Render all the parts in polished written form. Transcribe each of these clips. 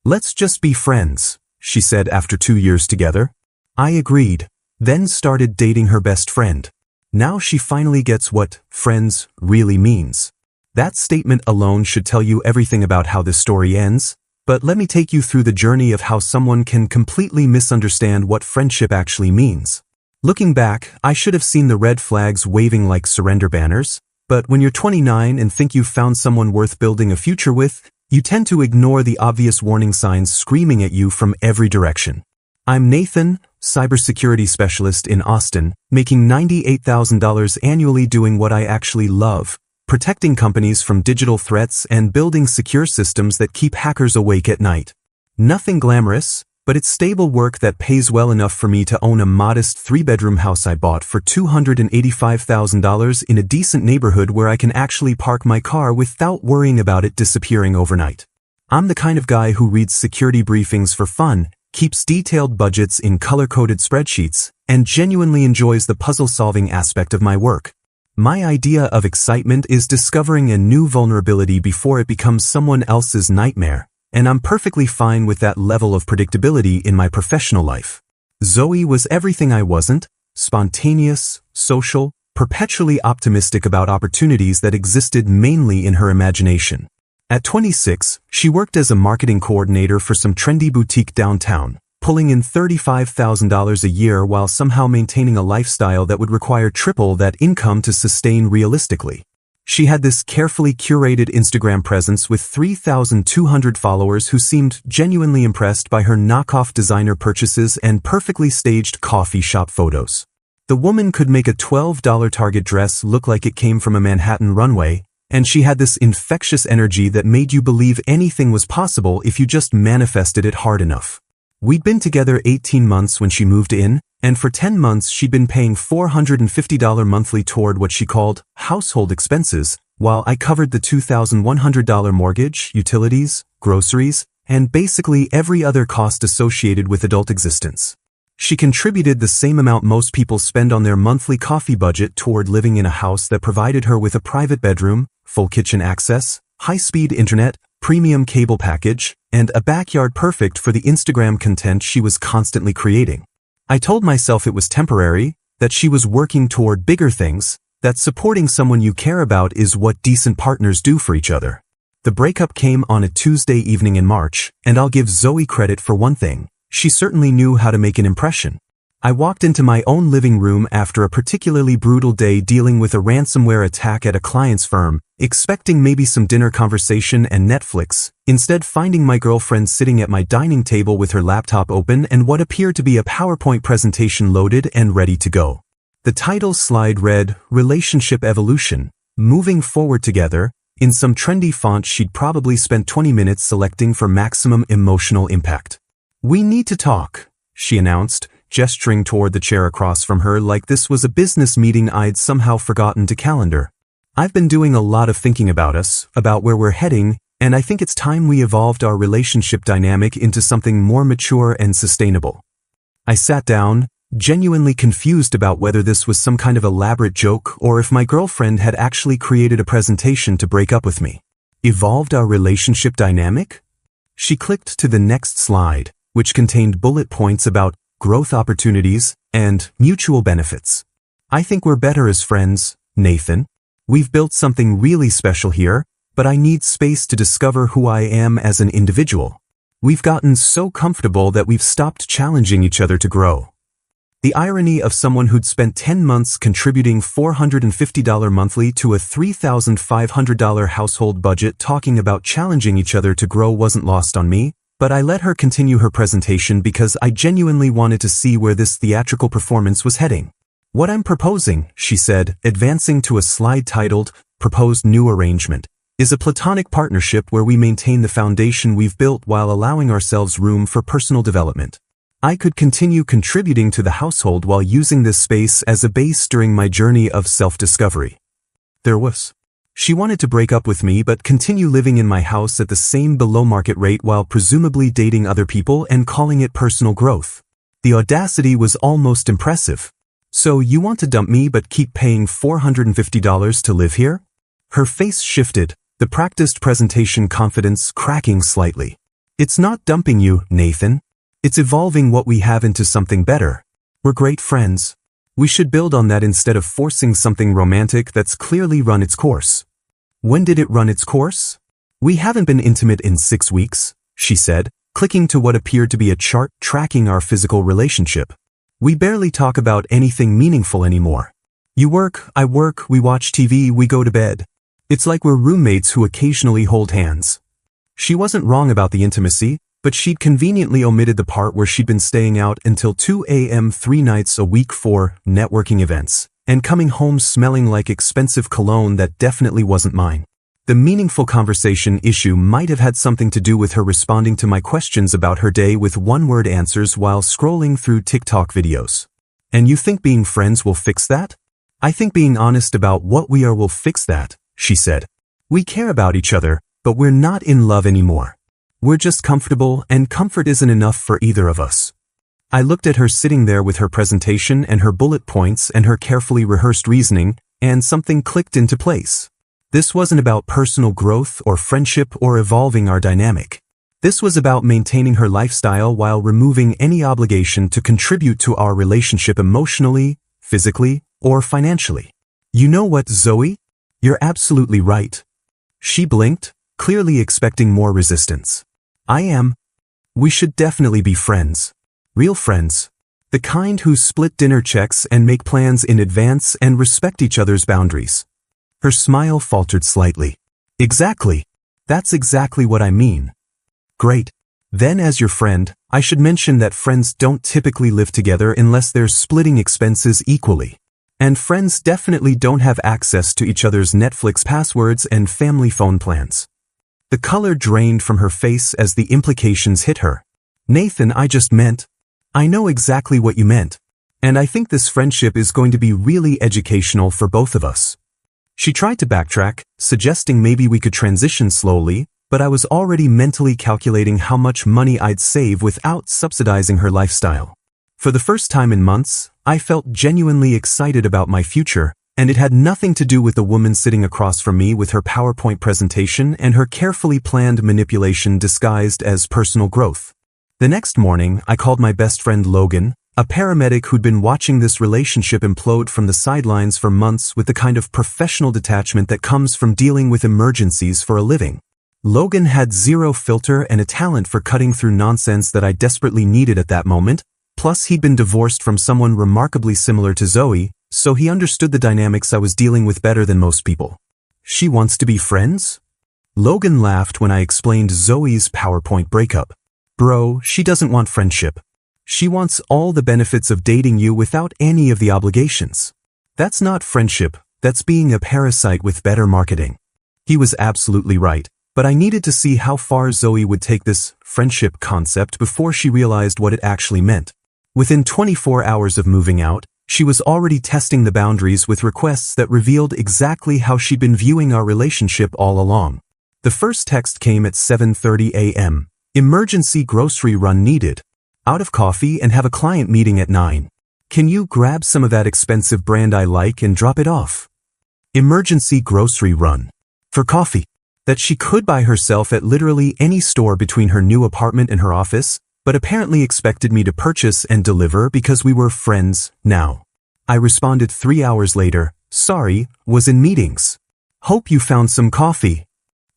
"Let's just be friends," she said after 2 years together. I agreed, then started dating her best friend. Now she finally gets what friends really means. That statement alone should tell you everything about how this story ends, but let me take you through the journey of how someone can completely misunderstand what friendship actually means. Looking back, I should have seen the red flags waving like surrender banners, but when you're 29 and think you've found someone worth building a future with, you tend to ignore the obvious warning signs screaming at you from every direction. I'm Nathan, cybersecurity specialist in Austin, making $98,000 annually doing what I actually love, protecting companies from digital threats and building secure systems that keep hackers awake at night. Nothing glamorous, but it's stable work that pays well enough for me to own a modest 3-bedroom house I bought for $285,000 in a decent neighborhood where I can actually park my car without worrying about it disappearing overnight. I'm the kind of guy who reads security briefings for fun, keeps detailed budgets in color-coded spreadsheets, and genuinely enjoys the puzzle-solving aspect of my work. My idea of excitement is discovering a new vulnerability before it becomes someone else's nightmare, and I'm perfectly fine with that level of predictability in my professional life. Zoe was everything I wasn't: spontaneous, social, perpetually optimistic about opportunities that existed mainly in her imagination. At 26, she worked as a marketing coordinator for some trendy boutique downtown, pulling in $35,000 a year while somehow maintaining a lifestyle that would require triple that income to sustain realistically. She had this carefully curated Instagram presence with 3,200 followers who seemed genuinely impressed by her knockoff designer purchases and perfectly staged coffee shop photos. The woman could make a $12 Target dress look like it came from a Manhattan runway, and she had this infectious energy that made you believe anything was possible if you just manifested it hard enough. We'd been together 18 months when she moved in, and for 10 months she'd been paying $450 monthly toward what she called household expenses, while I covered the $2,100 mortgage, utilities, groceries, and basically every other cost associated with adult existence. She contributed the same amount most people spend on their monthly coffee budget toward living in a house that provided her with a private bedroom, full kitchen access, high-speed internet, premium cable package, and a backyard perfect for the Instagram content she was constantly creating. I told myself it was temporary, that she was working toward bigger things, that supporting someone you care about is what decent partners do for each other. The breakup came on a Tuesday evening in March, and I'll give Zoe credit for one thing: she certainly knew how to make an impression. I walked into my own living room after a particularly brutal day dealing with a ransomware attack at a client's firm, expecting maybe some dinner conversation and Netflix, instead finding my girlfriend sitting at my dining table with her laptop open and what appeared to be a PowerPoint presentation loaded and ready to go. The title slide read, "Relationship Evolution, Moving Forward Together," in some trendy font she'd probably spent 20 minutes selecting for maximum emotional impact. "We need to talk," she announced, gesturing toward the chair across from her like this was a business meeting I'd somehow forgotten to calendar. "I've been doing a lot of thinking about us, about where we're heading, and I think it's time we evolved our relationship dynamic into something more mature and sustainable." I sat down, genuinely confused about whether this was some kind of elaborate joke or if my girlfriend had actually created a presentation to break up with me. Evolved our relationship dynamic? She clicked to the next slide, which contained bullet points about growth opportunities, and mutual benefits. "I think we're better as friends, Nathan. We've built something really special here, but I need space to discover who I am as an individual. We've gotten so comfortable that we've stopped challenging each other to grow." The irony of someone who'd spent 10 months contributing $450 monthly to a $3,500 household budget talking about challenging each other to grow wasn't lost on me, but I let her continue her presentation because I genuinely wanted to see where this theatrical performance was heading. "What I'm proposing," she said, advancing to a slide titled, "Proposed New Arrangement," is a platonic partnership where we maintain the foundation we've built while allowing ourselves room for personal development. I could continue contributing to the household while using this space as a base during my journey of self-discovery. She wanted to break up with me but continue living in my house at the same below-market rate while presumably dating other people and calling it personal growth. The audacity was almost impressive. "So you want to dump me but keep paying $450 to live here?" Her face shifted, the practiced presentation confidence cracking slightly. It's not dumping you, Nathan. It's evolving what we have into something better. We're great friends. We should build on that instead of forcing something romantic that's clearly run its course. When did it run its course? We haven't been intimate in 6 weeks, she said, clicking to what appeared to be a chart tracking our physical relationship. We barely talk about anything meaningful anymore. You work, I work, we watch TV, we go to bed. It's like we're roommates who occasionally hold hands. She wasn't wrong about the intimacy, but she'd conveniently omitted the part where she'd been staying out until 2 a.m. 3 nights a week for networking events, and coming home smelling like expensive cologne that definitely wasn't mine. The meaningful conversation issue might have had something to do with her responding to my questions about her day with one-word answers while scrolling through TikTok videos. And you think being friends will fix that? I think being honest about what we are will fix that, she said. We care about each other, but we're not in love anymore. We're just comfortable, and comfort isn't enough for either of us. I looked at her sitting there with her presentation and her bullet points and her carefully rehearsed reasoning, and something clicked into place. This wasn't about personal growth or friendship or evolving our dynamic. This was about maintaining her lifestyle while removing any obligation to contribute to our relationship emotionally, physically, or financially. You know what, Zoe? You're absolutely right. She blinked, clearly expecting more resistance. I am. We should definitely be friends. Real friends. The kind who split dinner checks and make plans in advance and respect each other's boundaries. Her smile faltered slightly. Exactly. That's exactly what I mean. Great. Then as your friend, I should mention that friends don't typically live together unless they're splitting expenses equally. And friends definitely don't have access to each other's Netflix passwords and family phone plans. The color drained from her face as the implications hit her. Nathan, I just meant. I know exactly what you meant. And I think this friendship is going to be really educational for both of us. She tried to backtrack, suggesting maybe we could transition slowly, but I was already mentally calculating how much money I'd save without subsidizing her lifestyle. For the first time in months, I felt genuinely excited about my future, and it had nothing to do with the woman sitting across from me with her PowerPoint presentation and her carefully planned manipulation disguised as personal growth. The next morning, I called my best friend Logan, a paramedic who'd been watching this relationship implode from the sidelines for months with the kind of professional detachment that comes from dealing with emergencies for a living. Logan had zero filter and a talent for cutting through nonsense that I desperately needed at that moment, plus he'd been divorced from someone remarkably similar to Zoe, so he understood the dynamics I was dealing with better than most people. She wants to be friends? Logan laughed when I explained Zoe's PowerPoint breakup. Bro, she doesn't want friendship. She wants all the benefits of dating you without any of the obligations. That's not friendship, that's being a parasite with better marketing. He was absolutely right, but I needed to see how far Zoe would take this friendship concept before she realized what it actually meant. Within 24 hours of moving out, she was already testing the boundaries with requests that revealed exactly how she'd been viewing our relationship all along. The first text came at 7:30 a.m. Emergency grocery run needed. Out of coffee and have a client meeting at 9. Can you grab some of that expensive brand I like and drop it off? Emergency grocery run. For coffee. That she could buy herself at literally any store between her new apartment and her office, but apparently expected me to purchase and deliver because we were friends now. I responded 3 hours later, sorry, was in meetings. Hope you found some coffee.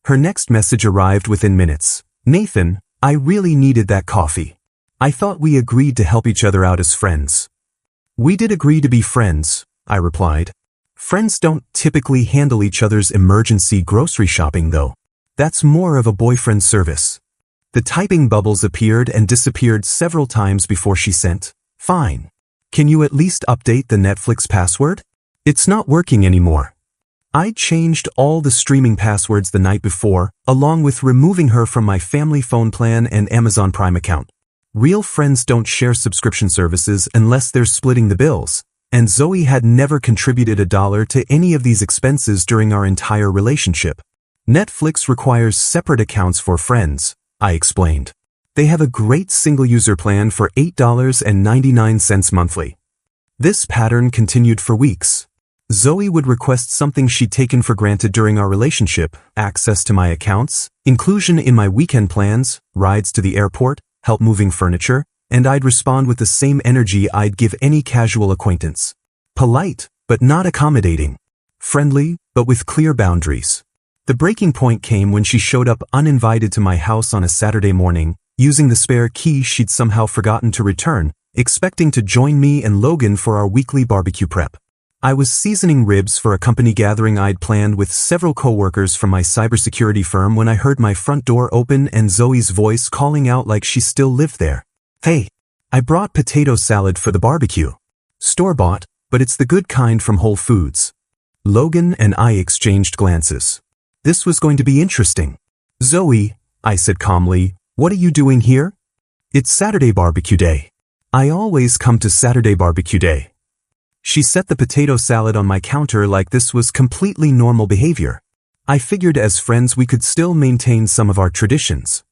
Her next message arrived within minutes. Nathan, I really needed that coffee. I thought we agreed to help each other out as friends. We did agree to be friends, I replied. Friends don't typically handle each other's emergency grocery shopping though. That's more of a boyfriend service. The typing bubbles appeared and disappeared several times before she sent, fine. Can you at least update the Netflix password? It's not working anymore. I changed all the streaming passwords the night before, along with removing her from my family phone plan and Amazon Prime account. Real friends don't share subscription services unless they're splitting the bills, and Zoe had never contributed $1 to any of these expenses during our entire relationship. Netflix requires separate accounts for friends, I explained. They have a great single-user plan for $8.99 monthly. This pattern continued for weeks. Zoe would request something she'd taken for granted during our relationship: access to my accounts, inclusion in my weekend plans, rides to the airport, help moving furniture, and I'd respond with the same energy I'd give any casual acquaintance. Polite, but not accommodating. Friendly, but with clear boundaries. The breaking point came when she showed up uninvited to my house on a Saturday morning, using the spare key she'd somehow forgotten to return, expecting to join me and Logan for our weekly barbecue prep. I was seasoning ribs for a company gathering I'd planned with several coworkers from my cybersecurity firm when I heard my front door open and Zoe's voice calling out like she still lived there. "Hey, I brought potato salad for the barbecue. Store-bought, but it's the good kind from Whole Foods." Logan and I exchanged glances. This was going to be interesting. "Zoe," I said calmly, "what are you doing here?" "It's Saturday barbecue day. I always come to Saturday barbecue day." She set the potato salad on my counter like this was completely normal behavior. I figured as friends we could still maintain some of our traditions.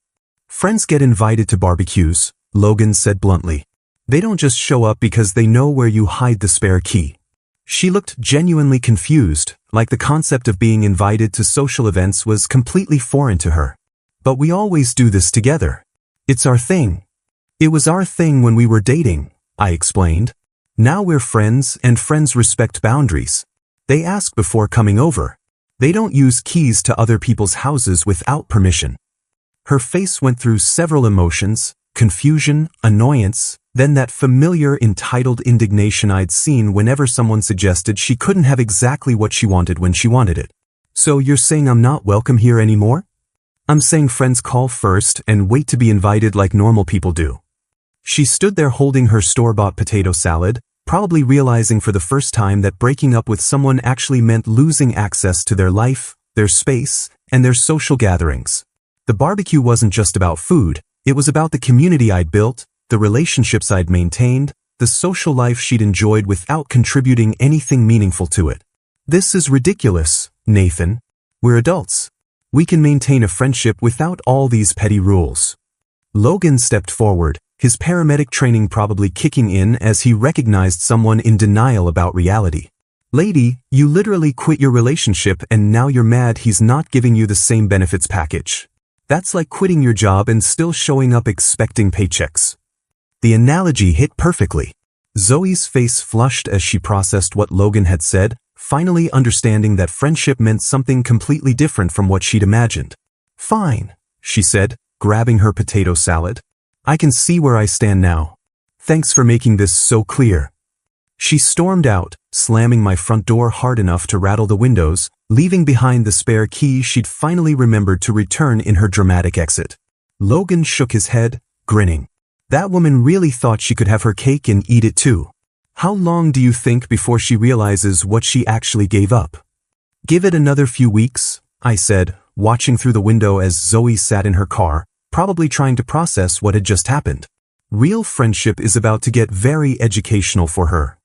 "Friends get invited to barbecues," Logan said bluntly. "They don't just show up because they know where you hide the spare key." She looked genuinely confused, like the concept of being invited to social events was completely foreign to her. "But we always do this together. It's our thing." "It was our thing when we were dating," I explained. "Now we're friends, and friends respect boundaries. They ask before coming over. They don't use keys to other people's houses without permission." Her face went through several emotions: confusion, annoyance, then that familiar entitled indignation I'd seen whenever someone suggested she couldn't have exactly what she wanted when she wanted it. "So you're saying I'm not welcome here anymore?" "I'm saying friends call first and wait to be invited like normal people do." She stood there holding her store-bought potato salad, probably realizing for the first time that breaking up with someone actually meant losing access to their life, their space, and their social gatherings. The barbecue wasn't just about food, it was about the community I'd built, the relationships I'd maintained, the social life she'd enjoyed without contributing anything meaningful to it. "This is ridiculous, Nathan. We're adults. We can maintain a friendship without all these petty rules." Logan stepped forward, his paramedic training probably kicking in as he recognized someone in denial about reality. "Lady, you literally quit your relationship and now you're mad he's not giving you the same benefits package. That's like quitting your job and still showing up expecting paychecks." The analogy hit perfectly. Zoe's face flushed as she processed what Logan had said, finally understanding that friendship meant something completely different from what she'd imagined. "Fine," she said, grabbing her potato salad. "I can see where I stand now. Thanks for making this so clear." She stormed out, slamming my front door hard enough to rattle the windows, leaving behind the spare key she'd finally remembered to return in her dramatic exit. Logan shook his head, grinning. That woman really thought she could have her cake and eat it too. How long do you think before she realizes what she actually gave up? "Give it another few weeks," I said, watching through the window as Zoe sat in her car, probably trying to process what had just happened. Real friendship is about to get very educational for her.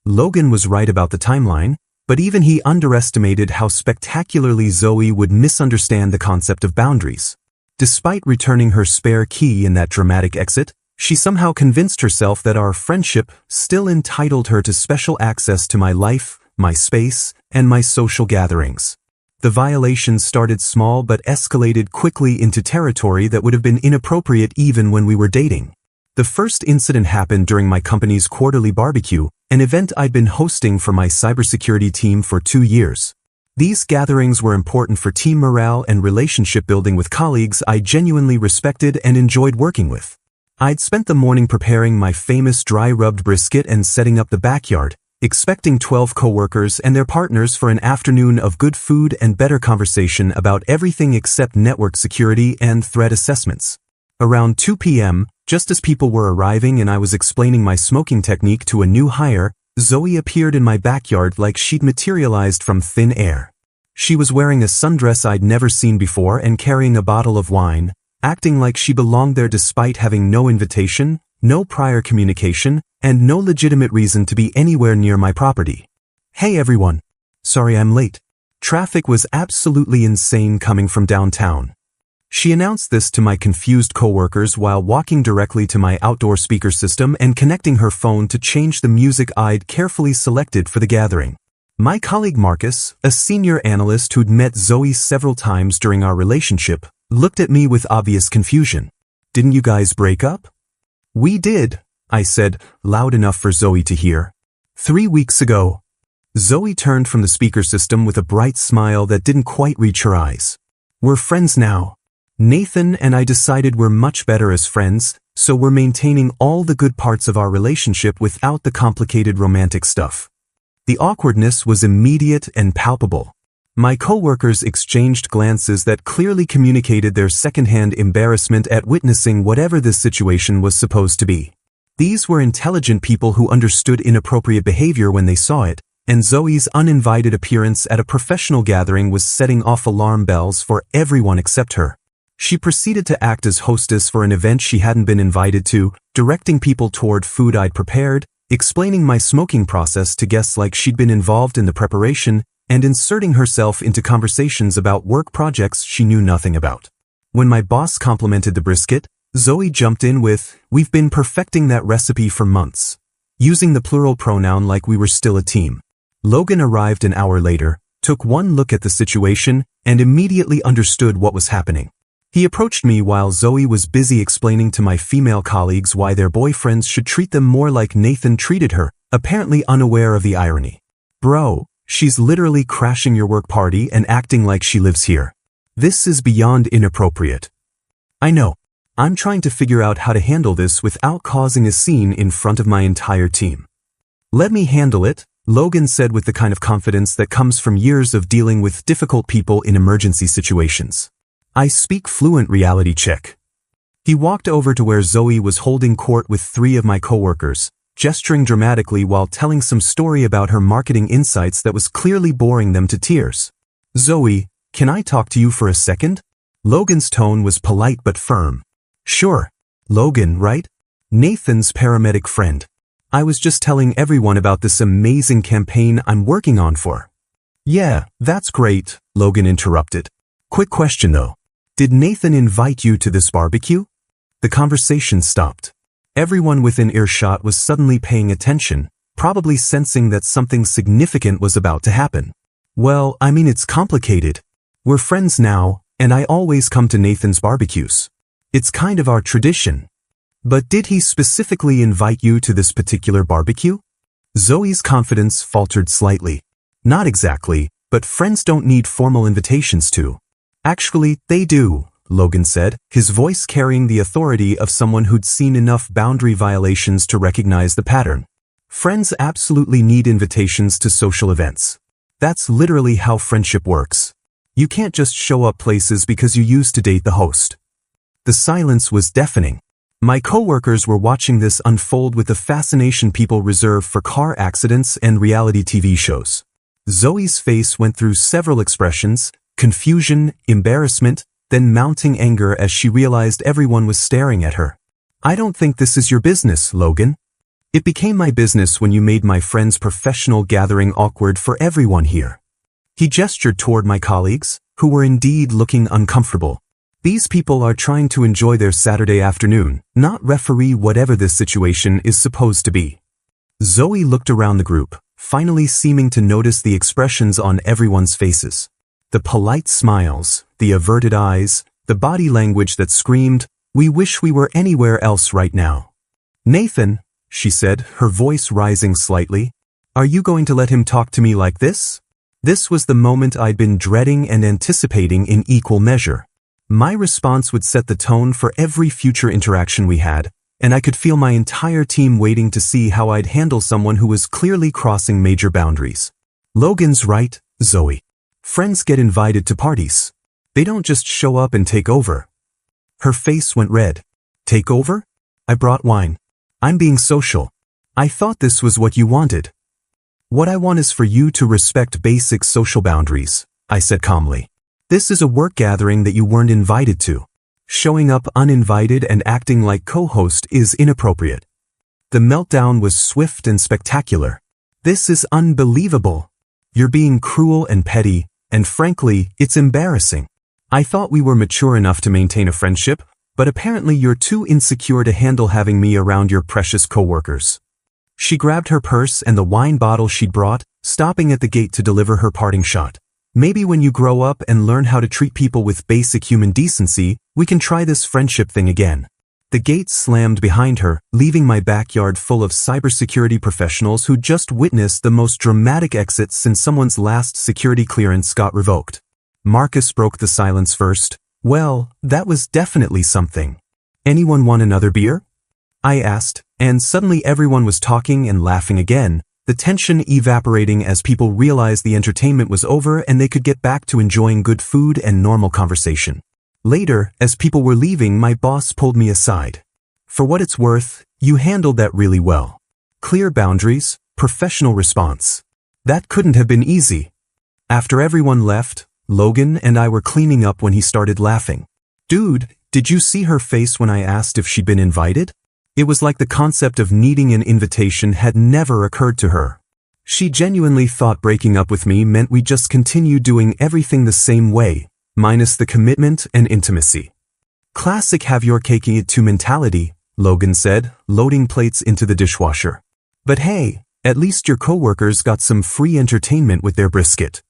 Logan was right about the timeline, but even he underestimated how spectacularly Zoe would misunderstand the concept of boundaries. Despite returning her spare key in that dramatic exit, she somehow convinced herself that our friendship still entitled her to special access to my life, my space, and my social gatherings. The violations started small but escalated quickly into territory that would have been inappropriate even when we were dating. The first incident happened during my company's quarterly barbecue, an event I'd been hosting for my cybersecurity team for 2 years. These gatherings were important for team morale and relationship building with colleagues I genuinely respected and enjoyed working with. I'd spent the morning preparing my famous dry-rubbed brisket and setting up the backyard, expecting 12 coworkers and their partners for an afternoon of good food and better conversation about everything except network security and threat assessments. Around 2 p.m., just as people were arriving and I was explaining my smoking technique to a new hire, Zoe appeared in my backyard like she'd materialized from thin air. She was wearing a sundress I'd never seen before and carrying a bottle of wine, acting like she belonged there despite having no invitation, no prior communication, and no legitimate reason to be anywhere near my property. "Hey everyone. Sorry I'm late. Traffic was absolutely insane coming from downtown." She announced this to my confused coworkers while walking directly to my outdoor speaker system and connecting her phone to change the music I'd carefully selected for the gathering. My colleague Marcus, a senior analyst who'd met Zoe several times during our relationship, looked at me with obvious confusion. Didn't you guys break up? We did, I said, loud enough for Zoe to hear. 3 weeks ago. Zoe turned from the speaker system with a bright smile that didn't quite reach her eyes. We're friends now. Nathan and I decided we're much better as friends, so we're maintaining all the good parts of our relationship without the complicated romantic stuff. The awkwardness was immediate and palpable. My coworkers exchanged glances that clearly communicated their secondhand embarrassment at witnessing whatever this situation was supposed to be. These were intelligent people who understood inappropriate behavior when they saw it, and Zoe's uninvited appearance at a professional gathering was setting off alarm bells for everyone except her. She proceeded to act as hostess for an event she hadn't been invited to, directing people toward food I'd prepared, explaining my smoking process to guests like she'd been involved in the preparation, and inserting herself into conversations about work projects she knew nothing about. When my boss complimented the brisket, Zoe jumped in with, "We've been perfecting that recipe for months," using the plural pronoun like we were still a team. Logan arrived an hour later, took one look at the situation, and immediately understood what was happening. He approached me while Zoe was busy explaining to my female colleagues why their boyfriends should treat them more like Nathan treated her, apparently unaware of the irony. Bro, she's literally crashing your work party and acting like she lives here. This is beyond inappropriate. I know. I'm trying to figure out how to handle this without causing a scene in front of my entire team. Let me handle it, Logan said with the kind of confidence that comes from years of dealing with difficult people in emergency situations. I speak fluent reality check. He walked over to where Zoe was holding court with 3 of my coworkers, gesturing dramatically while telling some story about her marketing insights that was clearly boring them to tears. Zoe, can I talk to you for a second? Logan's tone was polite but firm. Sure. Logan, right? Nathan's paramedic friend. I was just telling everyone about this amazing campaign I'm working on for. Yeah, that's great, Logan interrupted. Quick question though. Did Nathan invite you to this barbecue? The conversation stopped. Everyone within earshot was suddenly paying attention, probably sensing that something significant was about to happen. Well, I mean, it's complicated. We're friends now, and I always come to Nathan's barbecues. It's kind of our tradition. But did he specifically invite you to this particular barbecue? Zoe's confidence faltered slightly. Not exactly, but friends don't need formal invitations to. Actually, they do, Logan said, his voice carrying the authority of someone who'd seen enough boundary violations to recognize the pattern. Friends absolutely need invitations to social events. That's literally how friendship works. You can't just show up places because you used to date the host. The silence was deafening. My coworkers were watching this unfold with the fascination people reserve for car accidents and reality TV shows. Zoe's face went through several expressions: confusion, embarrassment, then mounting anger as she realized everyone was staring at her. I don't think this is your business, Logan. It became my business when you made my friend's professional gathering awkward for everyone here. He gestured toward my colleagues, who were indeed looking uncomfortable. These people are trying to enjoy their Saturday afternoon, not referee whatever this situation is supposed to be. Zoe looked around the group, finally seeming to notice the expressions on everyone's faces. The polite smiles, the averted eyes, the body language that screamed, "We wish we were anywhere else right now." Nathan, she said, her voice rising slightly, are you going to let him talk to me like this? This was the moment I'd been dreading and anticipating in equal measure. My response would set the tone for every future interaction we had, and I could feel my entire team waiting to see how I'd handle someone who was clearly crossing major boundaries. Logan's right, Zoe. Friends get invited to parties. They don't just show up and take over. Her face went red. Take over? I brought wine. I'm being social. I thought this was what you wanted. What I want is for you to respect basic social boundaries, I said calmly. This is a work gathering that you weren't invited to. Showing up uninvited and acting like co-host is inappropriate. The meltdown was swift and spectacular. This is unbelievable. You're being cruel and petty, and frankly, it's embarrassing. I thought we were mature enough to maintain a friendship, but apparently you're too insecure to handle having me around your precious coworkers. She grabbed her purse and the wine bottle she'd brought, stopping at the gate to deliver her parting shot. Maybe when you grow up and learn how to treat people with basic human decency, we can try this friendship thing again. The gate slammed behind her, leaving my backyard full of cybersecurity professionals who just witnessed the most dramatic exit since someone's last security clearance got revoked. Marcus broke the silence first. Well, that was definitely something. Anyone want another beer? I asked, and suddenly everyone was talking and laughing again, the tension evaporating as people realized the entertainment was over and they could get back to enjoying good food and normal conversation. Later, as people were leaving, my boss pulled me aside. For what it's worth, you handled that really well. Clear boundaries, professional response. That couldn't have been easy. After everyone left, Logan and I were cleaning up when he started laughing. Dude, did you see her face when I asked if she'd been invited? It was like the concept of needing an invitation had never occurred to her. She genuinely thought breaking up with me meant we just continue doing everything the same way, minus the commitment and intimacy. Classic have your cake and eat it too mentality, Logan said, loading plates into the dishwasher. But hey, at least your coworkers got some free entertainment with their brisket.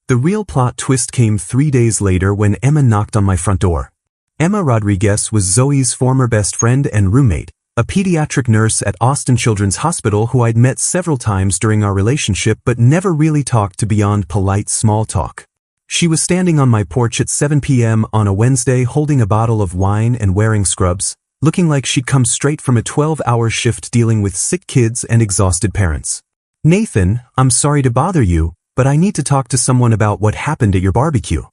The real plot twist came 3 days later when Emma knocked on my front door. Emma Rodriguez was Zoe's former best friend and roommate, a pediatric nurse at Austin Children's Hospital who I'd met several times during our relationship but never really talked to beyond polite small talk. She was standing on my porch at 7 p.m. on a Wednesday holding a bottle of wine and wearing scrubs, looking like she'd come straight from a 12-hour shift dealing with sick kids and exhausted parents. Nathan, I'm sorry to bother you, but I need to talk to someone about what happened at your barbecue.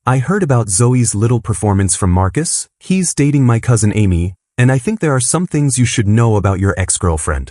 I heard about Zoe's little performance from Marcus. He's dating my cousin Amy, and I think there are some things you should know about your ex-girlfriend.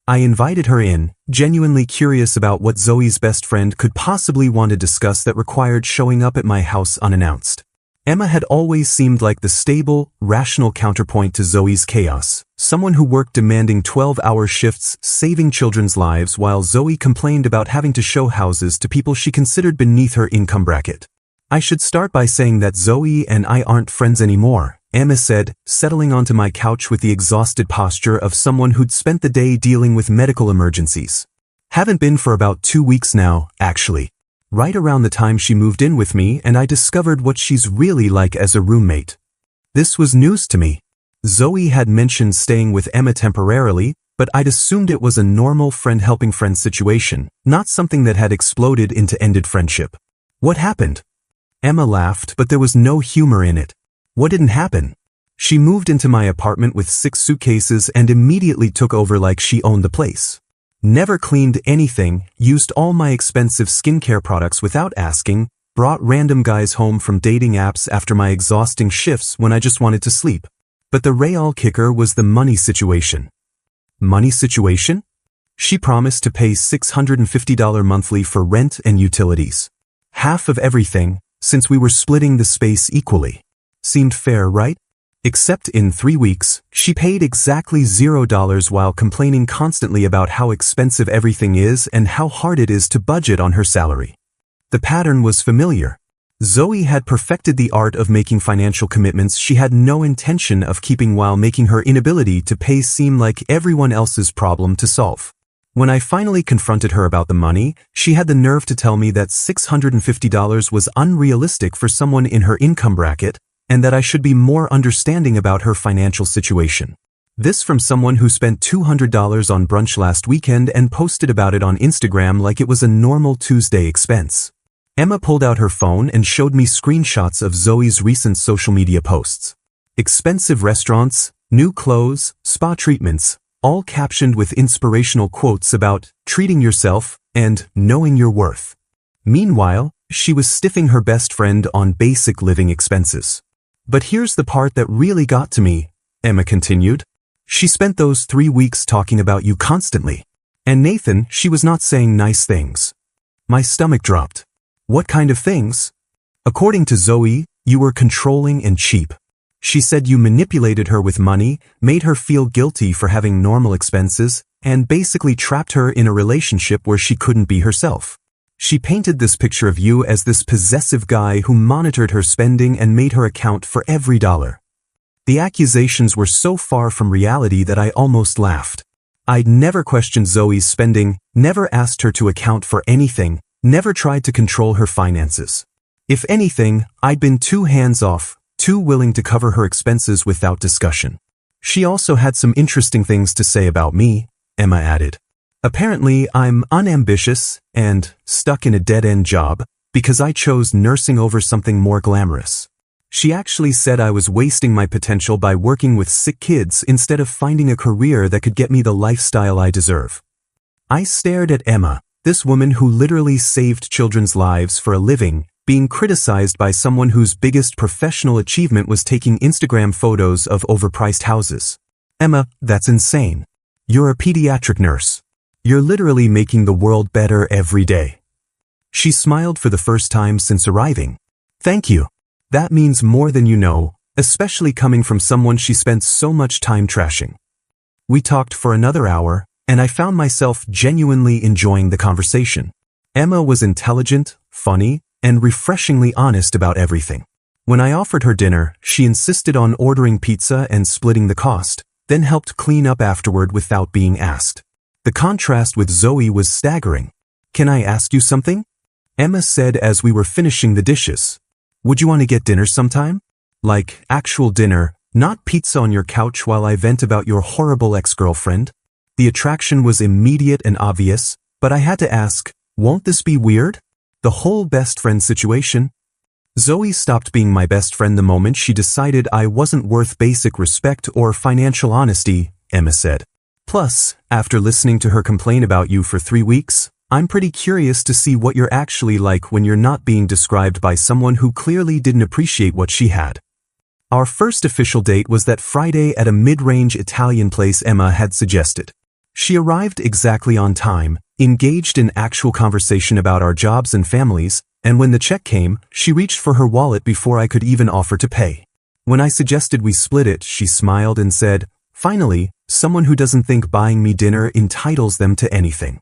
I invited her in, genuinely curious about what Zoe's best friend could possibly want to discuss that required showing up at my house unannounced. Emma had always seemed like the stable, rational counterpoint to Zoe's chaos, someone who worked demanding 12-hour shifts, saving children's lives while Zoe complained about having to show houses to people she considered beneath her income bracket. I should start by saying that Zoe and I aren't friends anymore, Emma said, settling onto my couch with the exhausted posture of someone who'd spent the day dealing with medical emergencies. Haven't been for about 2 weeks now, actually. Right around the time she moved in with me and I discovered what she's really like as a roommate. This was news to me. Zoe had mentioned staying with Emma temporarily, but I'd assumed it was a normal friend-helping-friend situation, not something that had exploded into ended friendship. What happened? Emma laughed, but there was no humor in it. What didn't happen? She moved into my apartment with 6 suitcases and immediately took over like she owned the place. Never cleaned anything, used all my expensive skincare products without asking, brought random guys home from dating apps after my exhausting shifts when I just wanted to sleep. But the real kicker was the money situation. Money situation? She promised to pay $650 monthly for rent and utilities. Half of everything, since we were splitting the space equally. Seemed fair, right? Except in 3 weeks, she paid exactly $0 while complaining constantly about how expensive everything is and how hard it is to budget on her salary. The pattern was familiar. Zoe had perfected the art of making financial commitments she had no intention of keeping while making her inability to pay seem like everyone else's problem to solve. When I finally confronted her about the money, she had the nerve to tell me that $650 was unrealistic for someone in her income bracket, and that I should be more understanding about her financial situation. This from someone who spent $200 on brunch last weekend and posted about it on Instagram like it was a normal Tuesday expense. Emma pulled out her phone and showed me screenshots of Zoe's recent social media posts. Expensive restaurants, new clothes, spa treatments, all captioned with inspirational quotes about treating yourself and knowing your worth. Meanwhile, she was stiffing her best friend on basic living expenses. But here's the part that really got to me, Emma continued. She spent those 3 weeks talking about you constantly. And Nathan, she was not saying nice things. My stomach dropped. What kind of things? According to Zoe, you were controlling and cheap. She said you manipulated her with money, made her feel guilty for having normal expenses, and basically trapped her in a relationship where she couldn't be herself. She painted this picture of you as this possessive guy who monitored her spending and made her account for every dollar. The accusations were so far from reality that I almost laughed. I'd never questioned Zoe's spending, never asked her to account for anything, never tried to control her finances. If anything, I'd been too hands-off, too willing to cover her expenses without discussion. She also had some interesting things to say about me, Emma added. Apparently, I'm unambitious and stuck in a dead-end job because I chose nursing over something more glamorous. She actually said I was wasting my potential by working with sick kids instead of finding a career that could get me the lifestyle I deserve. I stared at Emma, this woman who literally saved children's lives for a living, being criticized by someone whose biggest professional achievement was taking Instagram photos of overpriced houses. Emma, that's insane. You're a pediatric nurse. You're literally making the world better every day. She smiled for the first time since arriving. Thank you. That means more than you know, especially coming from someone she spent so much time trashing. We talked for another hour, and I found myself genuinely enjoying the conversation. Emma was intelligent, funny, and refreshingly honest about everything. When I offered her dinner, she insisted on ordering pizza and splitting the cost, then helped clean up afterward without being asked. The contrast with Zoe was staggering. Can I ask you something? Emma said as we were finishing the dishes. Would you want to get dinner sometime? Like, actual dinner, not pizza on your couch while I vent about your horrible ex-girlfriend? The attraction was immediate and obvious, but I had to ask, won't this be weird? The whole best friend situation? Zoe stopped being my best friend the moment she decided I wasn't worth basic respect or financial honesty, Emma said. Plus, after listening to her complain about you for 3 weeks, I'm pretty curious to see what you're actually like when you're not being described by someone who clearly didn't appreciate what she had. Our first official date was that Friday at a mid-range Italian place Emma had suggested. She arrived exactly on time, engaged in actual conversation about our jobs and families, and when the check came, she reached for her wallet before I could even offer to pay. When I suggested we split it, she smiled and said, "Finally, someone who doesn't think buying me dinner entitles them to anything."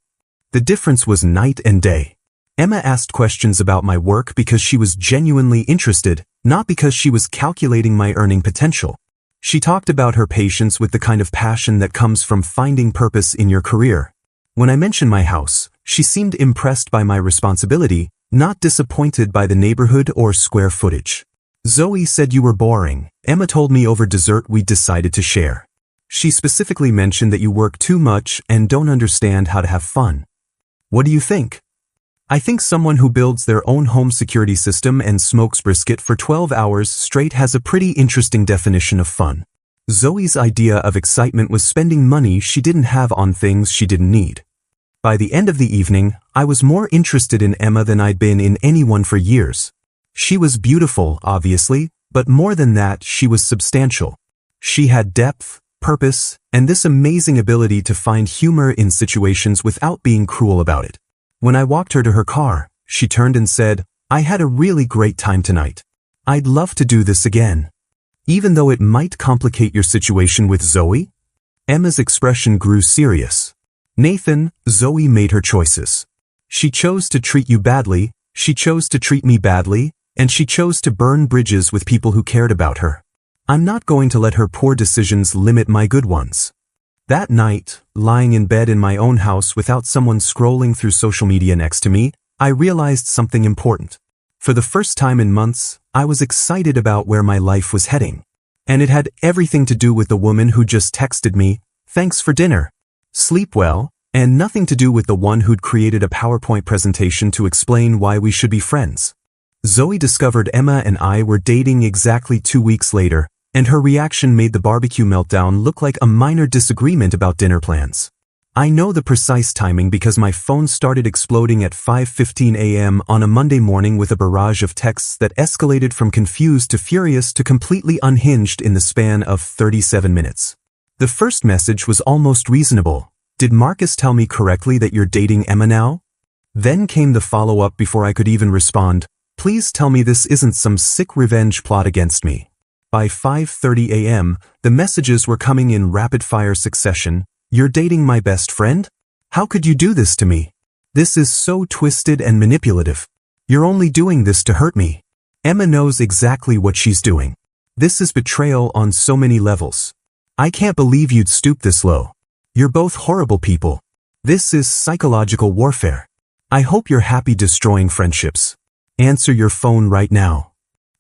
The difference was night and day. Emma asked questions about my work because she was genuinely interested, not because she was calculating my earning potential. She talked about her patience with the kind of passion that comes from finding purpose in your career. When I mentioned my house, she seemed impressed by my responsibility, not disappointed by the neighborhood or square footage. Zoe said you were boring. Emma told me over dessert we decided to share. She specifically mentioned that you work too much and don't understand how to have fun. What do you think? I think someone who builds their own home security system and smokes brisket for 12 hours straight has a pretty interesting definition of fun. Zoe's idea of excitement was spending money she didn't have on things she didn't need. By the end of the evening, I was more interested in Emma than I'd been in anyone for years. She was beautiful, obviously, but more than that, she was substantial. She had depth, purpose, and this amazing ability to find humor in situations without being cruel about it. When I walked her to her car, she turned and said, "I had a really great time tonight. I'd love to do this again." Even though it might complicate your situation with Zoe? Emma's expression grew serious. Nathan, Zoe made her choices. She chose to treat you badly, she chose to treat me badly, and she chose to burn bridges with people who cared about her. I'm not going to let her poor decisions limit my good ones. That night, lying in bed in my own house without someone scrolling through social media next to me, I realized something important. For the first time in months, I was excited about where my life was heading. And it had everything to do with the woman who just texted me, "Thanks for dinner. Sleep well," and nothing to do with the one who'd created a PowerPoint presentation to explain why we should be friends. Zoe discovered Emma and I were dating exactly 2 weeks later, and her reaction made the barbecue meltdown look like a minor disagreement about dinner plans. I know the precise timing because my phone started exploding at 5:15 a.m. on a Monday morning with a barrage of texts that escalated from confused to furious to completely unhinged in the span of 37 minutes. The first message was almost reasonable. "Did Marcus tell me correctly that you're dating Emma now?" Then came the follow-up before I could even respond. "Please tell me this isn't some sick revenge plot against me." By 5:30 a.m., the messages were coming in rapid-fire succession. "You're dating my best friend? How could you do this to me? This is so twisted and manipulative. You're only doing this to hurt me. Emma knows exactly what she's doing. This is betrayal on so many levels. I can't believe you'd stoop this low. You're both horrible people. This is psychological warfare. I hope you're happy destroying friendships. Answer your phone right now.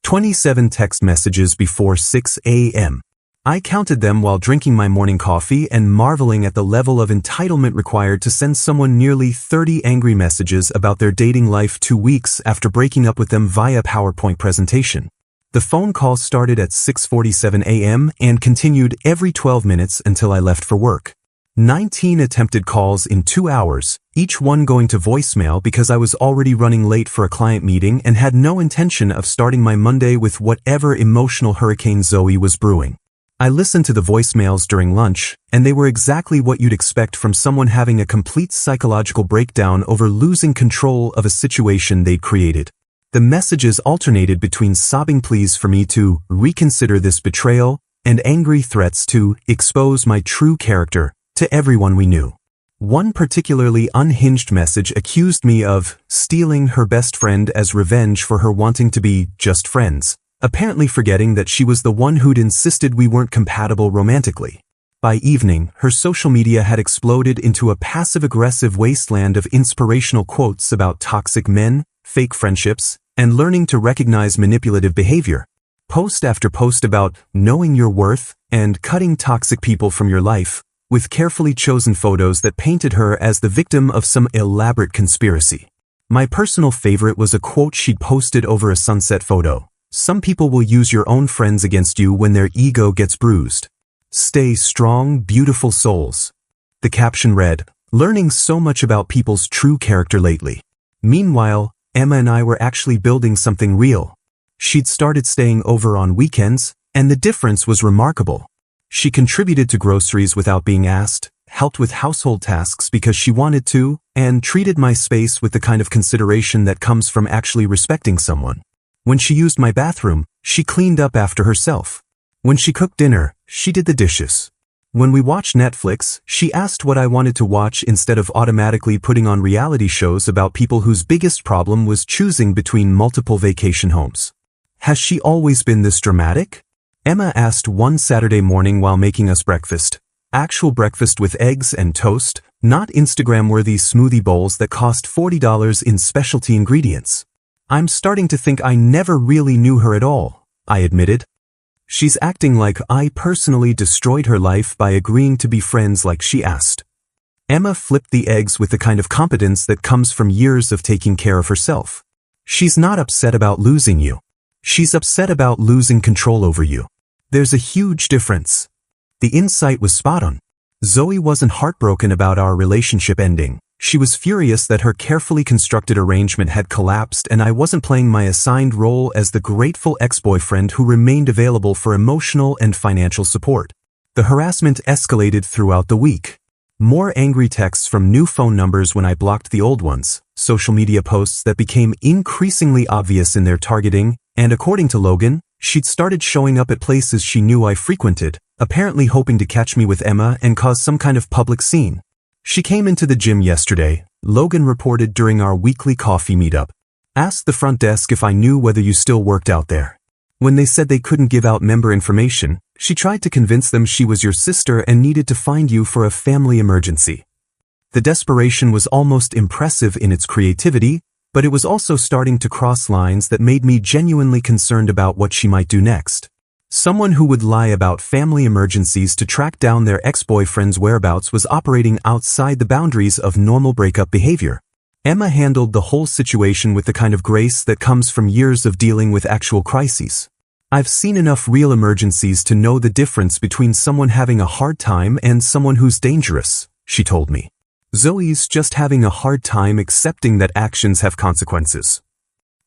27 text messages before 6 a.m. I counted them while drinking my morning coffee and marveling at the level of entitlement required to send someone nearly 30 angry messages about their dating life 2 weeks after breaking up with them via PowerPoint presentation. The phone call started at 6:47 a.m. and continued every 12 minutes until I left for work. 19 attempted calls in 2 hours, each one going to voicemail because I was already running late for a client meeting and had no intention of starting my Monday with whatever emotional hurricane Zoe was brewing. I listened to the voicemails during lunch, and they were exactly what you'd expect from someone having a complete psychological breakdown over losing control of a situation they'd created. The messages alternated between sobbing pleas for me to reconsider this betrayal and angry threats to expose my true character to everyone we knew. One particularly unhinged message accused me of stealing her best friend as revenge for her wanting to be just friends, apparently forgetting that she was the one who'd insisted we weren't compatible romantically. By evening, her social media had exploded into a passive-aggressive wasteland of inspirational quotes about toxic men, fake friendships, and learning to recognize manipulative behavior. Post after post about knowing your worth and cutting toxic people from your life, with carefully chosen photos that painted her as the victim of some elaborate conspiracy. My personal favorite was a quote she'd posted over a sunset photo. Some people will use your own friends against you when their ego gets bruised. Stay strong, beautiful souls. The caption read, learning so much about people's true character lately. Meanwhile, Emma and I were actually building something real. She'd started staying over on weekends, and the difference was remarkable. She contributed to groceries without being asked, helped with household tasks because she wanted to, and treated my space with the kind of consideration that comes from actually respecting someone. When she used my bathroom, she cleaned up after herself. When she cooked dinner, she did the dishes. When we watched Netflix, she asked what I wanted to watch instead of automatically putting on reality shows about people whose biggest problem was choosing between multiple vacation homes. Has she always been this dramatic? Emma asked one Saturday morning while making us breakfast. Actual breakfast with eggs and toast, not Instagram-worthy smoothie bowls that cost $40 in specialty ingredients. I'm starting to think I never really knew her at all, I admitted. She's acting like I personally destroyed her life by agreeing to be friends like she asked. Emma flipped the eggs with the kind of competence that comes from years of taking care of herself. She's not upset about losing you. She's upset about losing control over you. There's a huge difference. The insight was spot on. Zoe wasn't heartbroken about our relationship ending. She was furious that her carefully constructed arrangement had collapsed and I wasn't playing my assigned role as the grateful ex-boyfriend who remained available for emotional and financial support. The harassment escalated throughout the week. More angry texts from new phone numbers when I blocked the old ones, social media posts that became increasingly obvious in their targeting, and according to Logan, she'd started showing up at places she knew I frequented, apparently hoping to catch me with Emma and cause some kind of public scene. She came into the gym yesterday, Logan reported during our weekly coffee meetup. Asked the front desk if I knew whether you still worked out there. When they said they couldn't give out member information, she tried to convince them she was your sister and needed to find you for a family emergency. The desperation was almost impressive in its creativity, but it was also starting to cross lines that made me genuinely concerned about what she might do next. Someone who would lie about family emergencies to track down their ex-boyfriend's whereabouts was operating outside the boundaries of normal breakup behavior. Emma handled the whole situation with the kind of grace that comes from years of dealing with actual crises. I've seen enough real emergencies to know the difference between someone having a hard time and someone who's dangerous, she told me. Zoe's just having a hard time accepting that actions have consequences.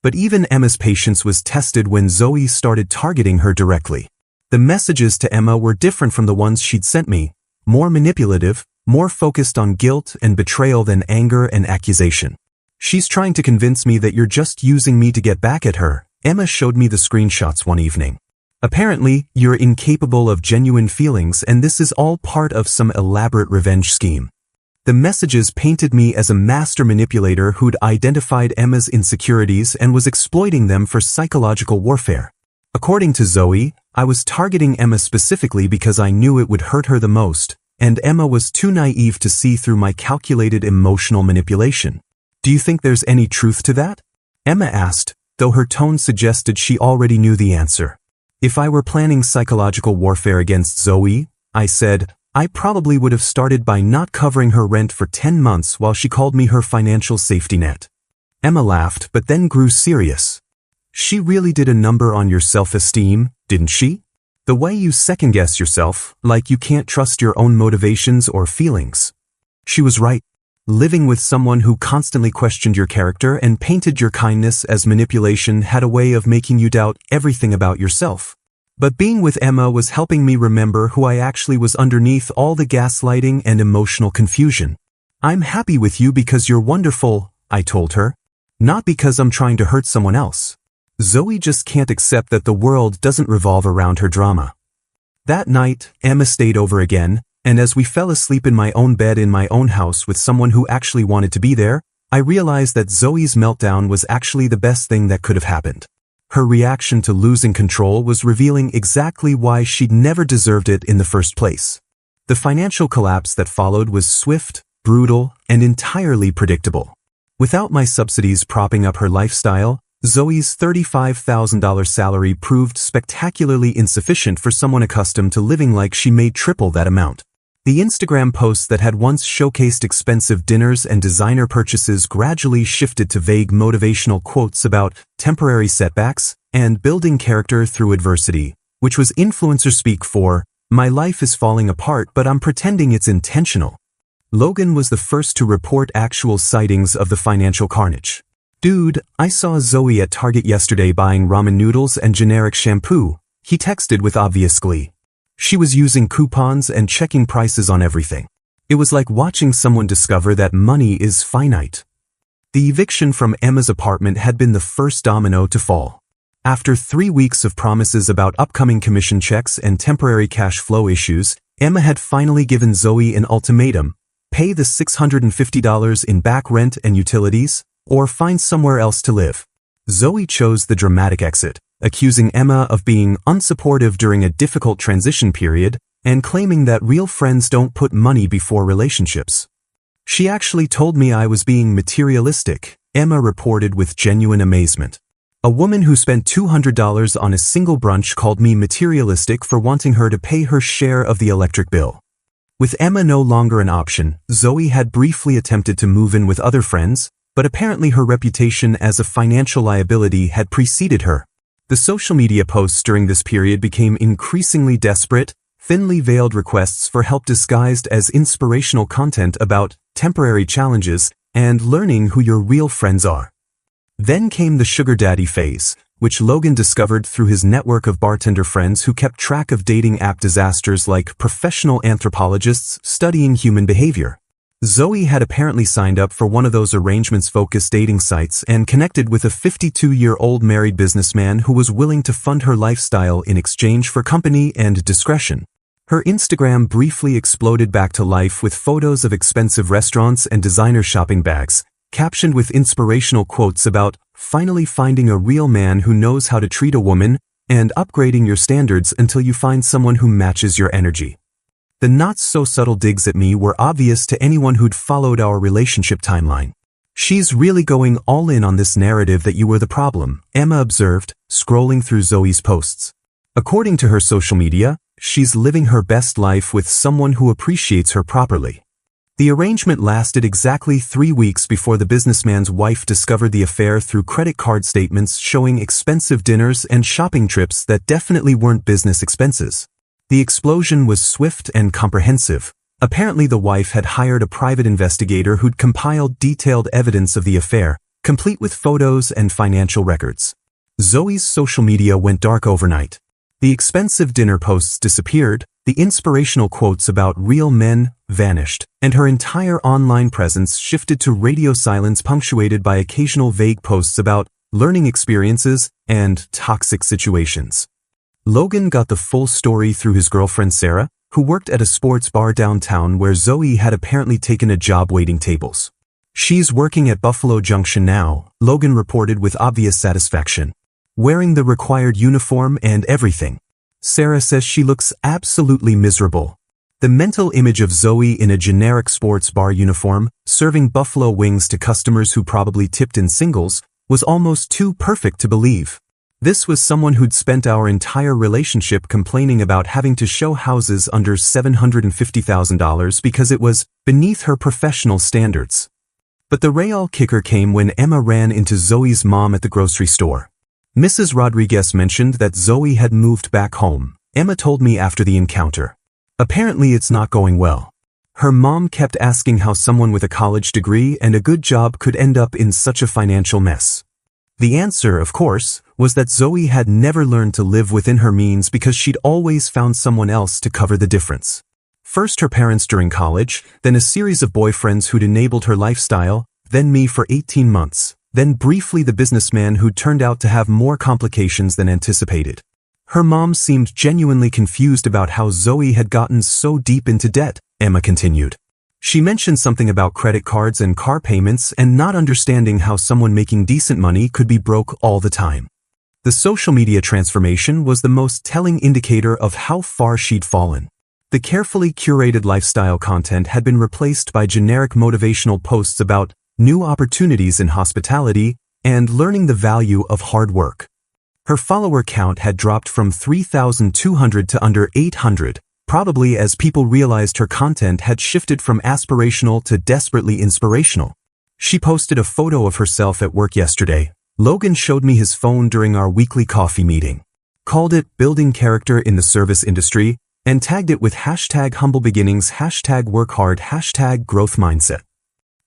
But even Emma's patience was tested when Zoe started targeting her directly. The messages to Emma were different from the ones she'd sent me, more manipulative, more focused on guilt and betrayal than anger and accusation. She's trying to convince me that you're just using me to get back at her, Emma showed me the screenshots one evening. Apparently, you're incapable of genuine feelings and this is all part of some elaborate revenge scheme. The messages painted me as a master manipulator who'd identified Emma's insecurities and was exploiting them for psychological warfare. According to Zoe, I was targeting Emma specifically because I knew it would hurt her the most, and Emma was too naive to see through my calculated emotional manipulation. Do you think there's any truth to that? Emma asked, though her tone suggested she already knew the answer. If I were planning psychological warfare against Zoe, I said, I probably would have started by not covering her rent for 10 months while she called me her financial safety net. Emma laughed but then grew serious. She really did a number on your self-esteem, didn't she? The way you second-guess yourself, like you can't trust your own motivations or feelings. She was right. Living with someone who constantly questioned your character and painted your kindness as manipulation had a way of making you doubt everything about yourself. But being with Emma was helping me remember who I actually was underneath all the gaslighting and emotional confusion. I'm happy with you because you're wonderful, I told her. Not because I'm trying to hurt someone else. Zoe just can't accept that the world doesn't revolve around her drama. That night, Emma stayed over again, and as we fell asleep in my own bed in my own house with someone who actually wanted to be there, I realized that Zoe's meltdown was actually the best thing that could have happened. Her reaction to losing control was revealing exactly why she'd never deserved it in the first place. The financial collapse that followed was swift, brutal, and entirely predictable. Without my subsidies propping up her lifestyle, Zoe's $35,000 salary proved spectacularly insufficient for someone accustomed to living like she made triple that amount. The Instagram posts that had once showcased expensive dinners and designer purchases gradually shifted to vague motivational quotes about temporary setbacks and building character through adversity, which was influencer speak for, my life is falling apart but I'm pretending it's intentional. Logan was the first to report actual sightings of the financial carnage. Dude, I saw Zoe at Target yesterday buying ramen noodles and generic shampoo, he texted with obvious glee. She was using coupons and checking prices on everything. It was like watching someone discover that money is finite. The eviction from Emma's apartment had been the first domino to fall. After 3 weeks of promises about upcoming commission checks and temporary cash flow issues, Emma had finally given Zoe an ultimatum: pay the $650 in back rent and utilities, or find somewhere else to live. Zoe chose the dramatic exit, accusing Emma of being unsupportive during a difficult transition period and claiming that real friends don't put money before relationships. She actually told me I was being materialistic, Emma reported with genuine amazement. A woman who spent $200 on a single brunch called me materialistic for wanting her to pay her share of the electric bill. With Emma no longer an option, Zoe had briefly attempted to move in with other friends, but apparently her reputation as a financial liability had preceded her. The social media posts during this period became increasingly desperate, thinly veiled requests for help disguised as inspirational content about temporary challenges and learning who your real friends are. Then came the sugar daddy phase, which Logan discovered through his network of bartender friends who kept track of dating app disasters like professional anthropologists studying human behavior. Zoe had apparently signed up for one of those arrangements-focused dating sites and connected with a 52-year-old married businessman who was willing to fund her lifestyle in exchange for company and discretion. Her Instagram briefly exploded back to life with photos of expensive restaurants and designer shopping bags, captioned with inspirational quotes about finally finding a real man who knows how to treat a woman and upgrading your standards until you find someone who matches your energy. The not-so-subtle digs at me were obvious to anyone who'd followed our relationship timeline. She's really going all in on this narrative that you were the problem, Emma observed, scrolling through Zoe's posts. According to her social media, she's living her best life with someone who appreciates her properly. The arrangement lasted exactly 3 weeks before the businessman's wife discovered the affair through credit card statements showing expensive dinners and shopping trips that definitely weren't business expenses. The explosion was swift and comprehensive. Apparently the wife had hired a private investigator who'd compiled detailed evidence of the affair, complete with photos and financial records. Zoe's social media went dark overnight. The expensive dinner posts disappeared, the inspirational quotes about real men vanished, and her entire online presence shifted to radio silence punctuated by occasional vague posts about learning experiences and toxic situations. Logan got the full story through his girlfriend Sarah, who worked at a sports bar downtown where Zoe had apparently taken a job waiting tables. She's working at Buffalo Junction now, Logan reported with obvious satisfaction. Wearing the required uniform and everything. Sarah says she looks absolutely miserable. The mental image of Zoe in a generic sports bar uniform, serving buffalo wings to customers who probably tipped in singles, was almost too perfect to believe. This was someone who'd spent our entire relationship complaining about having to show houses under $750,000 because it was beneath her professional standards. But the real kicker came when Emma ran into Zoe's mom at the grocery store. Mrs. Rodriguez mentioned that Zoe had moved back home, Emma told me after the encounter. Apparently it's not going well. Her mom kept asking how someone with a college degree and a good job could end up in such a financial mess. The answer, of course, was that Zoe had never learned to live within her means because she'd always found someone else to cover the difference. First her parents during college, then a series of boyfriends who'd enabled her lifestyle, then me for 18 months, then briefly the businessman who'd turned out to have more complications than anticipated. Her mom seemed genuinely confused about how Zoe had gotten so deep into debt, Emma continued. She mentioned something about credit cards and car payments and not understanding how someone making decent money could be broke all the time. The social media transformation was the most telling indicator of how far she'd fallen. The carefully curated lifestyle content had been replaced by generic motivational posts about new opportunities in hospitality and learning the value of hard work. Her follower count had dropped from 3,200 to under 800, probably as people realized her content had shifted from aspirational to desperately inspirational. She posted a photo of herself at work yesterday. Logan showed me his phone during our weekly coffee meeting, called it Building Character in the Service Industry, and tagged it with #HumbleBeginnings, #WorkHard, #GrowthMindset.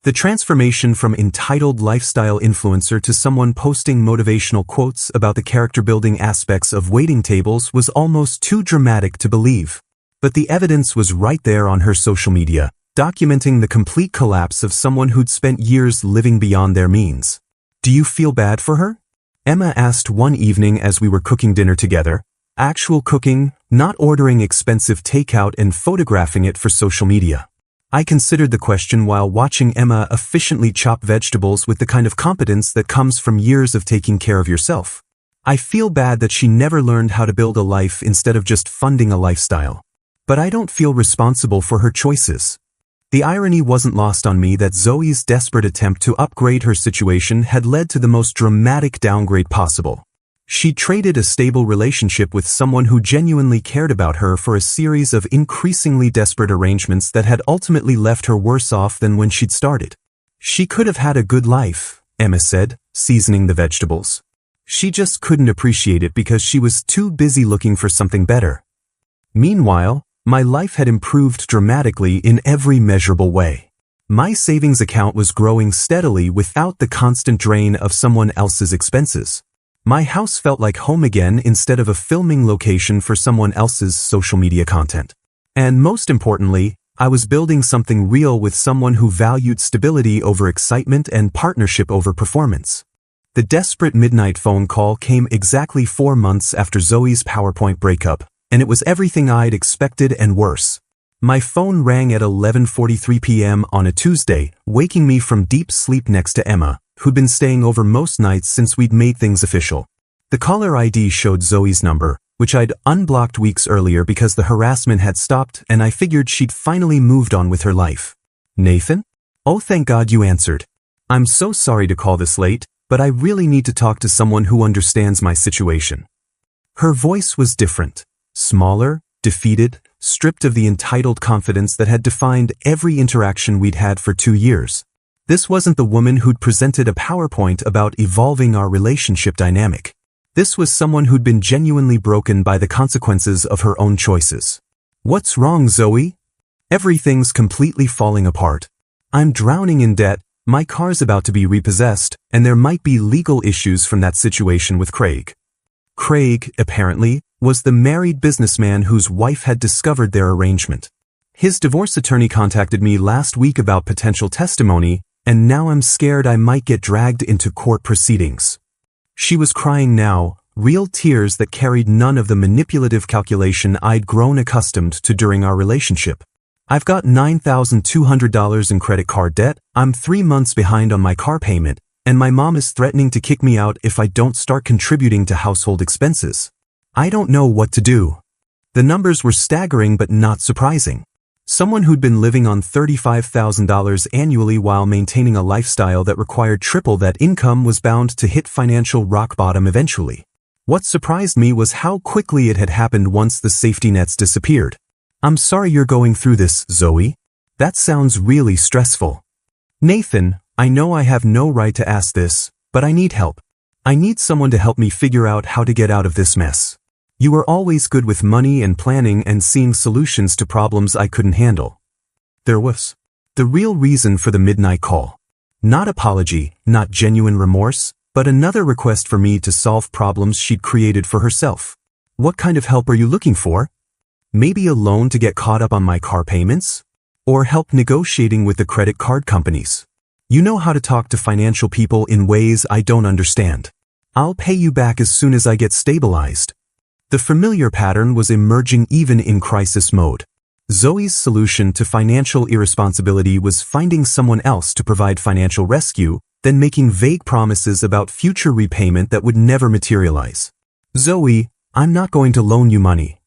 The transformation from entitled lifestyle influencer to someone posting motivational quotes about the character-building aspects of waiting tables was almost too dramatic to believe. But the evidence was right there on her social media, documenting the complete collapse of someone who'd spent years living beyond their means. Do you feel bad for her? Emma asked one evening as we were cooking dinner together. Actual cooking, not ordering expensive takeout and photographing it for social media. I considered the question while watching Emma efficiently chop vegetables with the kind of competence that comes from years of taking care of yourself. I feel bad that she never learned how to build a life instead of just funding a lifestyle. But I don't feel responsible for her choices. The irony wasn't lost on me that Zoe's desperate attempt to upgrade her situation had led to the most dramatic downgrade possible. She traded a stable relationship with someone who genuinely cared about her for a series of increasingly desperate arrangements that had ultimately left her worse off than when she'd started. She could have had a good life, Emma said, seasoning the vegetables. She just couldn't appreciate it because she was too busy looking for something better. Meanwhile, my life had improved dramatically in every measurable way. My savings account was growing steadily without the constant drain of someone else's expenses. My house felt like home again instead of a filming location for someone else's social media content. And most importantly, I was building something real with someone who valued stability over excitement and partnership over performance. The desperate midnight phone call came exactly 4 months after Zoe's PowerPoint breakup, and it was everything I'd expected and worse. My phone rang at 11:43 p.m. on a Tuesday, waking me from deep sleep next to Emma, who'd been staying over most nights since we'd made things official. The caller ID showed Zoe's number, which I'd unblocked weeks earlier because the harassment had stopped and I figured she'd finally moved on with her life. Nathan? Oh, thank God you answered. I'm so sorry to call this late, but I really need to talk to someone who understands my situation. Her voice was different. Smaller, defeated, stripped of the entitled confidence that had defined every interaction we'd had for 2 years. This wasn't the woman who'd presented a PowerPoint about evolving our relationship dynamic. This was someone who'd been genuinely broken by the consequences of her own choices. What's wrong, Zoe? Everything's completely falling apart. I'm drowning in debt, my car's about to be repossessed, and there might be legal issues from that situation with Craig. Craig, apparently, was the married businessman whose wife had discovered their arrangement. His divorce attorney contacted me last week about potential testimony, and now I'm scared I might get dragged into court proceedings. She was crying now, real tears that carried none of the manipulative calculation I'd grown accustomed to during our relationship. I've got $9,200 in credit card debt, I'm 3 months behind on my car payment, and my mom is threatening to kick me out if I don't start contributing to household expenses. I don't know what to do. The numbers were staggering but not surprising. Someone who'd been living on $35,000 annually while maintaining a lifestyle that required triple that income was bound to hit financial rock bottom eventually. What surprised me was how quickly it had happened once the safety nets disappeared. I'm sorry you're going through this, Zoe. That sounds really stressful. Nathan, I know I have no right to ask this, but I need help. I need someone to help me figure out how to get out of this mess. You were always good with money and planning and seeing solutions to problems I couldn't handle. There was the real reason for the midnight call. Not apology, not genuine remorse, but another request for me to solve problems she'd created for herself. What kind of help are you looking for? Maybe a loan to get caught up on my car payments? Or help negotiating with the credit card companies? You know how to talk to financial people in ways I don't understand. I'll pay you back as soon as I get stabilized. The familiar pattern was emerging even in crisis mode. Zoe's solution to financial irresponsibility was finding someone else to provide financial rescue, then making vague promises about future repayment that would never materialize. Zoe, I'm not going to loan you money.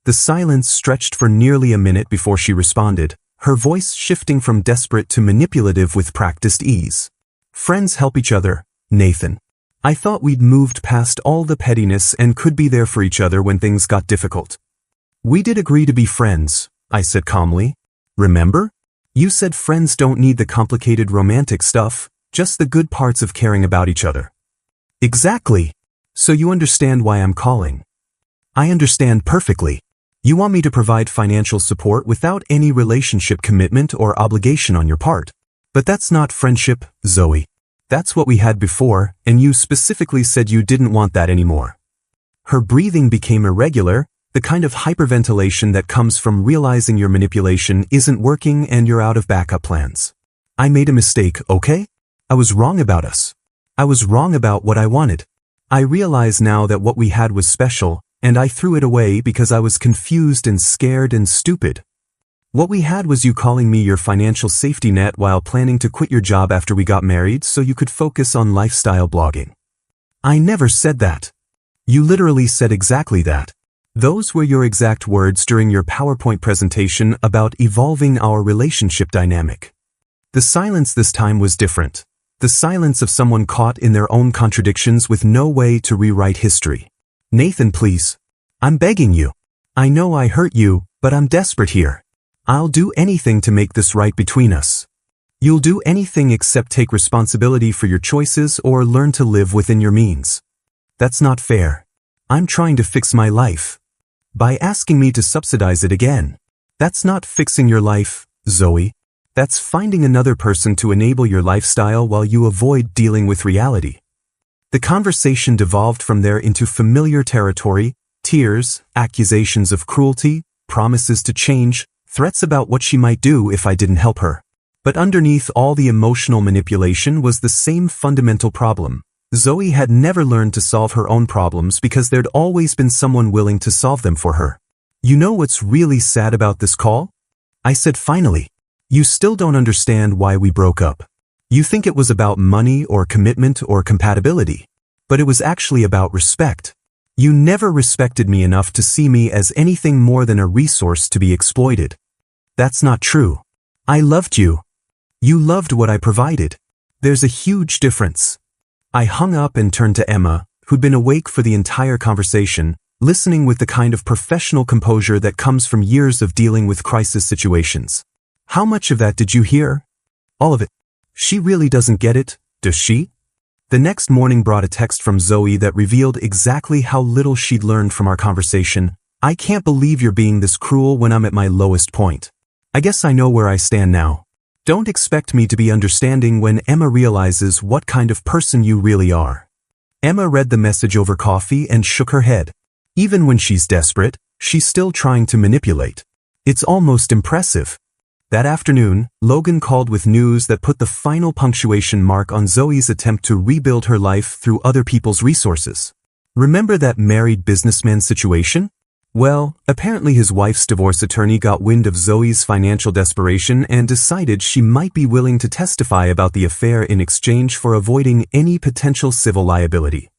The silence stretched for nearly a minute before she responded, her voice shifting from desperate to manipulative with practiced ease. Friends help each other, Nathan. I thought we'd moved past all the pettiness and could be there for each other when things got difficult. We did agree to be friends, I said calmly. Remember? You said friends don't need the complicated romantic stuff, just the good parts of caring about each other. Exactly. So you understand why I'm calling. I understand perfectly. You want me to provide financial support without any relationship commitment or obligation on your part. But that's not friendship, Zoe. That's what we had before, and you specifically said you didn't want that anymore. Her breathing became irregular, the kind of hyperventilation that comes from realizing your manipulation isn't working and you're out of backup plans. I made a mistake, okay? I was wrong about us. I was wrong about what I wanted. I realize now that what we had was special, and I threw it away because I was confused and scared and stupid. What we had was you calling me your financial safety net while planning to quit your job after we got married so you could focus on lifestyle blogging. I never said that. You literally said exactly that. Those were your exact words during your PowerPoint presentation about evolving our relationship dynamic. The silence this time was different. The silence of someone caught in their own contradictions with no way to rewrite history. Nathan, please. I'm begging you. I know I hurt you, but I'm desperate here. I'll do anything to make this right between us. You'll do anything except take responsibility for your choices or learn to live within your means. That's not fair. I'm trying to fix my life. By asking me to subsidize it again. That's not fixing your life, Zoe. That's finding another person to enable your lifestyle while you avoid dealing with reality. The conversation devolved from there into familiar territory, tears, accusations of cruelty, promises to change, threats about what she might do if I didn't help her. But underneath all the emotional manipulation was the same fundamental problem. Zoe had never learned to solve her own problems because there'd always been someone willing to solve them for her. You know what's really sad about this call? I said finally. You still don't understand why we broke up. You think it was about money or commitment or compatibility. But it was actually about respect. You never respected me enough to see me as anything more than a resource to be exploited. That's not true. I loved you. You loved what I provided. There's a huge difference. I hung up and turned to Emma, who'd been awake for the entire conversation, listening with the kind of professional composure that comes from years of dealing with crisis situations. How much of that did you hear? All of it. She really doesn't get it, does she? The next morning brought a text from Zoe that revealed exactly how little she'd learned from our conversation. I can't believe you're being this cruel when I'm at my lowest point. I guess I know where I stand now. Don't expect me to be understanding when Emma realizes what kind of person you really are. Emma read the message over coffee and shook her head. Even when she's desperate, she's still trying to manipulate. It's almost impressive. That afternoon, Logan called with news that put the final punctuation mark on Zoe's attempt to rebuild her life through other people's resources. Remember that married businessman situation? Well, apparently his wife's divorce attorney got wind of Zoe's financial desperation and decided she might be willing to testify about the affair in exchange for avoiding any potential civil liability.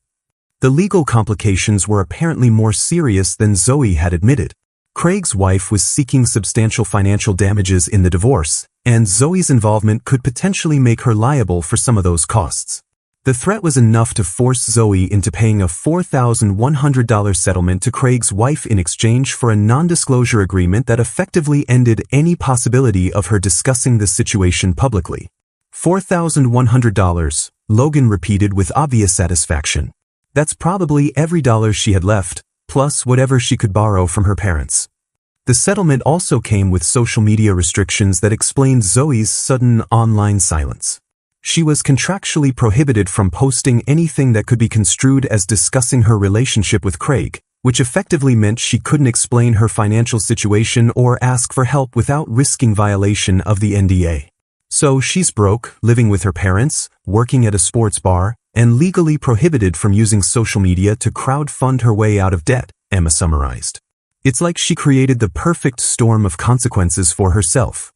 The legal complications were apparently more serious than Zoe had admitted. Craig's wife was seeking substantial financial damages in the divorce, and Zoe's involvement could potentially make her liable for some of those costs. The threat was enough to force Zoe into paying a $4,100 settlement to Craig's wife in exchange for a non-disclosure agreement that effectively ended any possibility of her discussing the situation publicly. $4,100, Logan repeated with obvious satisfaction. That's probably every dollar she had left, plus whatever she could borrow from her parents. The settlement also came with social media restrictions that explained Zoe's sudden online silence. She was contractually prohibited from posting anything that could be construed as discussing her relationship with Craig, which effectively meant she couldn't explain her financial situation or ask for help without risking violation of the NDA. So she's broke, living with her parents, working at a sports bar, and legally prohibited from using social media to crowdfund her way out of debt, Emma summarized. It's like she created the perfect storm of consequences for herself.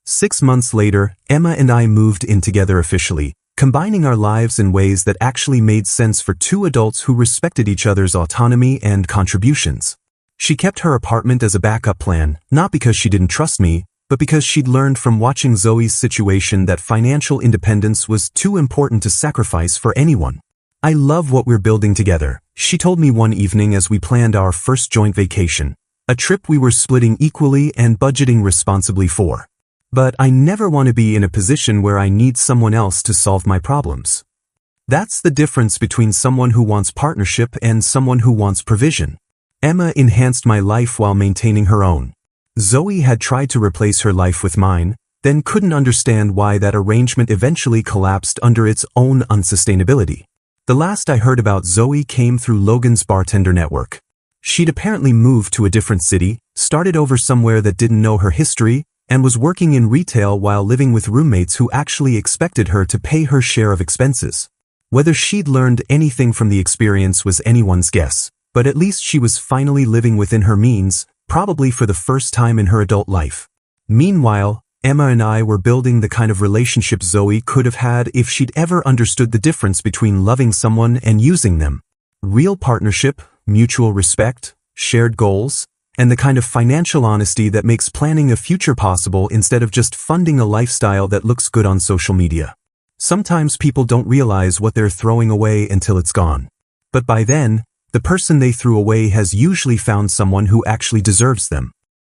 6 months later, Emma and I moved in together officially, combining our lives in ways that actually made sense for two adults who respected each other's autonomy and contributions. She kept her apartment as a backup plan, not because she didn't trust me, but because she'd learned from watching Zoe's situation that financial independence was too important to sacrifice for anyone. I love what we're building together, she told me one evening as we planned our first joint vacation, a trip we were splitting equally and budgeting responsibly for. But I never want to be in a position where I need someone else to solve my problems. That's the difference between someone who wants partnership and someone who wants provision. Emma enhanced my life while maintaining her own. Zoe had tried to replace her life with mine, then couldn't understand why that arrangement eventually collapsed under its own unsustainability. The last I heard about Zoe came through Logan's bartender network. She'd apparently moved to a different city, started over somewhere that didn't know her history, and was working in retail while living with roommates who actually expected her to pay her share of expenses. Whether she'd learned anything from the experience was anyone's guess, but at least she was finally living within her means, probably for the first time in her adult life. Meanwhile, Emma and I were building the kind of relationship Zoe could have had if she'd ever understood the difference between loving someone and using them. Real partnership, mutual respect, shared goals, and the kind of financial honesty that makes planning a future possible instead of just funding a lifestyle that looks good on social media. Sometimes people don't realize what they're throwing away until it's gone. But by then, the person they threw away has usually found someone who actually deserves them.